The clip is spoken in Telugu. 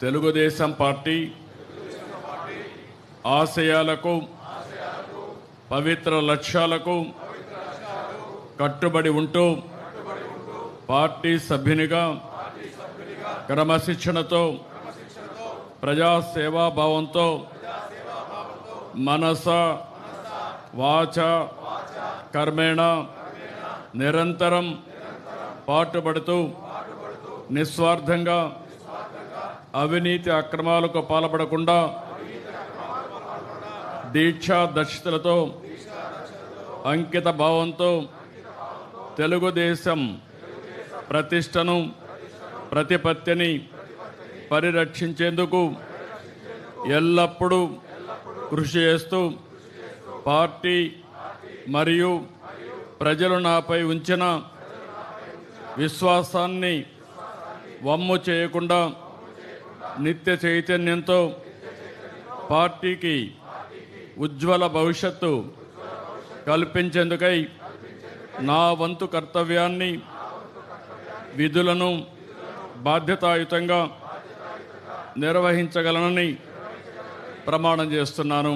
తెలుగుదేశం పార్టీ ఆశయాలకు పవిత్ర లక్ష్యాలకు కట్టుబడి ఉంటూ పార్టీ సభ్యునిగా క్రమశిక్షణతో ప్రజాసేవాభావంతో మనస వాచ కర్మేణ నిరంతరం పాటుపడుతూ నిస్వార్థంగా అవినీతి అక్రమాలకు పాల్పడకుండా దీక్షా దక్షతలతో అంకిత భావంతో తెలుగుదేశం ప్రతిష్టను ప్రతిపత్తిని పరిరక్షించేందుకు ఎల్లప్పుడూ కృషి చేస్తూ పార్టీ మరియు ప్రజలు నాపై ఉంచిన విశ్వాసాన్ని వమ్ము చేయకుండా నిత్య చైతన్యంతో పార్టీకి ఉజ్వల భవిష్యత్తు కల్పించేందుకై నా వంతు కర్తవ్యాన్ని విధులను బాధ్యతాయుతంగా నిర్వహించగలనని ప్రమాణం చేస్తున్నాను.